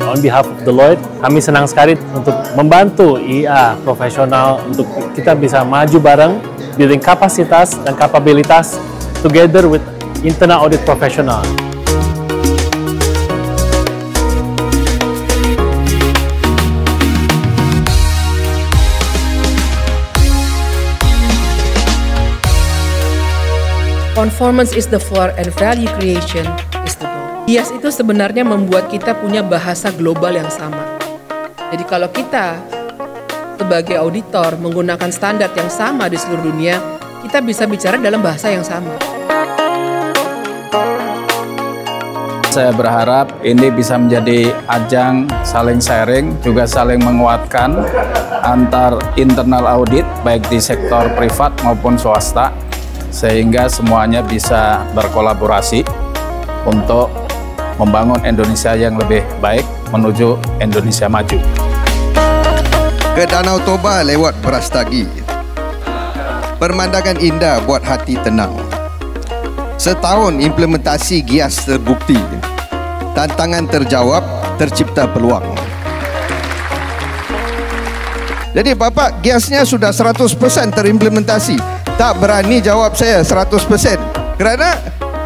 on behalf of Deloitte, kami senang sekali untuk membantu IA profesional untuk kita bisa maju bareng, building kapasitas dan kapabilitas together with internal audit professional. Conformance is the floor and value creation is the goal. IAS itu sebenarnya membuat kita punya bahasa global yang sama. Jadi kalau kita sebagai auditor menggunakan standar yang sama di seluruh dunia, kita bisa bicara dalam bahasa yang sama. Saya berharap ini bisa menjadi ajang saling sharing, juga saling menguatkan antar internal audit, baik di sektor privat maupun swasta, sehingga semuanya bisa berkolaborasi untuk membangun Indonesia yang lebih baik menuju Indonesia maju. Ke Danau Toba lewat Brastagi, pemandangan indah buat hati tenang. Setahun implementasi GIAS terbukti, tantangan terjawab, tercipta peluang. Jadi Bapak, GIAS-nya sudah 100% terimplementasi. Tak berani jawab saya 100%, kerana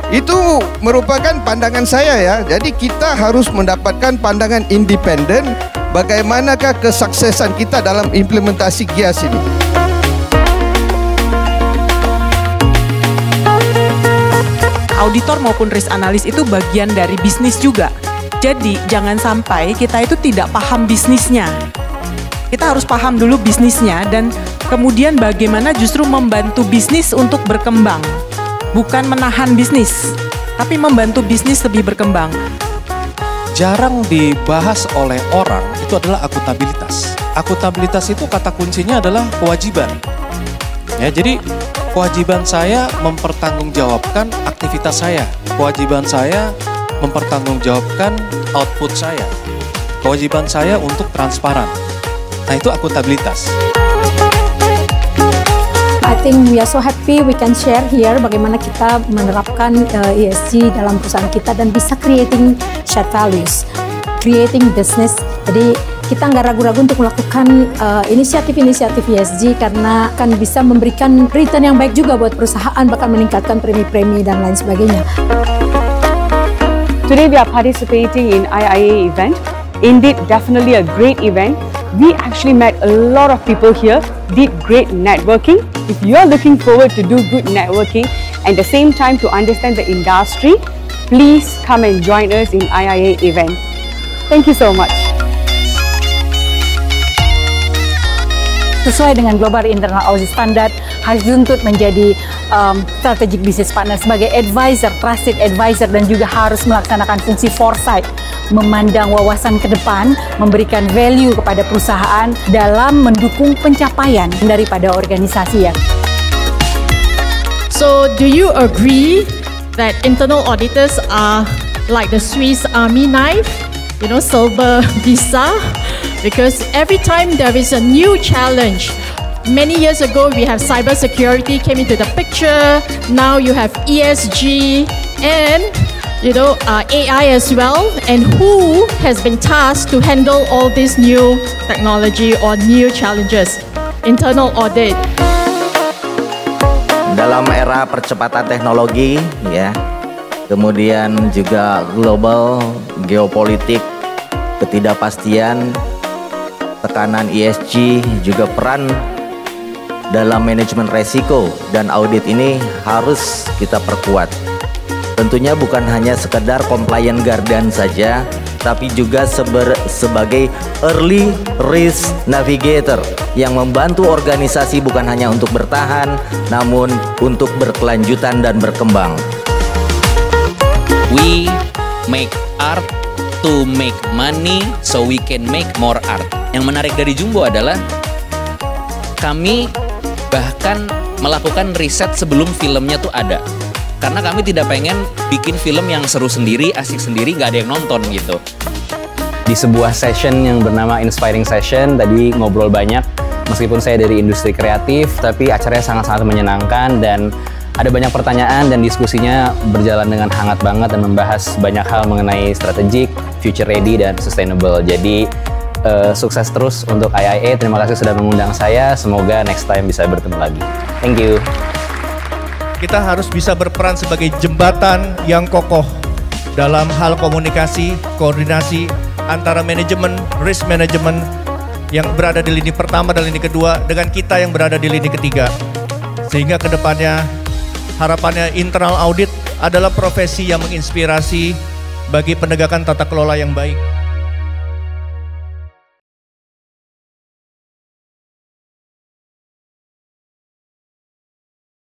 itu merupakan pandangan saya ya. Jadi kita harus mendapatkan pandangan independen bagaimanakah kesuksesan kita dalam implementasi GIAS ini. Auditor maupun risk analis itu bagian dari bisnis juga. Jadi jangan sampai kita itu tidak paham bisnisnya. Kita harus paham dulu bisnisnya dan kemudian bagaimana justru membantu bisnis untuk berkembang. Bukan menahan bisnis, tapi membantu bisnis lebih berkembang. Jarang dibahas oleh orang itu adalah akuntabilitas. Akuntabilitas itu kata kuncinya adalah kewajiban. Ya, jadi kewajiban saya mempertanggungjawabkan aktivitas saya. Kewajiban saya mempertanggungjawabkan output saya. Kewajiban saya untuk transparan. Nah, itu akuntabilitas. I think we are so happy we can share here bagaimana kita menerapkan ESG dalam perusahaan kita dan bisa creating shared values, creating business. Jadi kita nggak ragu-ragu untuk melakukan inisiatif-inisiatif ESG karena akan bisa memberikan return yang baik juga buat perusahaan, bahkan meningkatkan premi-premi dan lain sebagainya. Today we are participating in IIA event. Indeed, definitely a great event. We actually met a lot of people here, did great networking. If you're looking forward to do good networking and at the same time to understand the industry, please come and join us in IIA event. Thank you so much. Sesuai dengan Global Internal Audit Standard, harus dituntut menjadi strategic business partner sebagai advisor, trusted advisor, dan juga harus melaksanakan fungsi foresight, memandang wawasan ke depan, memberikan value kepada perusahaan dalam mendukung pencapaian daripada organisasi ya. So, do you agree that internal auditors are like the Swiss Army knife? You know, silver visa? Because every time there is a new challenge. Many years ago, we have cybersecurity came into the picture. Now you have ESG and AI as well. And who has been tasked to handle all this new technology or new challenges? Internal audit. Dalam era percepatan teknologi, ya, kemudian juga global, geopolitik, ketidakpastian, tekanan ESG, juga peran dalam manajemen resiko dan audit ini harus kita perkuat. Tentunya bukan hanya sekedar compliant garden saja, tapi juga sebagai early risk navigator yang membantu organisasi bukan hanya untuk bertahan, namun untuk berkelanjutan dan berkembang. We make art to make money so we can make more art. Yang menarik dari Jumbo adalah kami bahkan melakukan riset sebelum filmnya tuh ada. Karena kami tidak pengen bikin film yang seru sendiri, asik sendiri, gak ada yang nonton gitu. Di sebuah session yang bernama Inspiring Session, tadi ngobrol banyak. Meskipun saya dari industri kreatif, tapi acaranya sangat-sangat menyenangkan dan ada banyak pertanyaan dan diskusinya berjalan dengan hangat banget dan membahas banyak hal mengenai strategik, future ready, dan sustainable. Jadi sukses terus untuk IIA. Terima kasih sudah mengundang saya. Semoga next time bisa bertemu lagi. Thank you. Kita harus bisa berperan sebagai jembatan yang kokoh dalam hal komunikasi, koordinasi antara manajemen, risk management yang berada di lini pertama dan lini kedua dengan kita yang berada di lini ketiga. Sehingga kedepannya harapannya internal audit adalah profesi yang menginspirasi bagi penegakan tata kelola yang baik.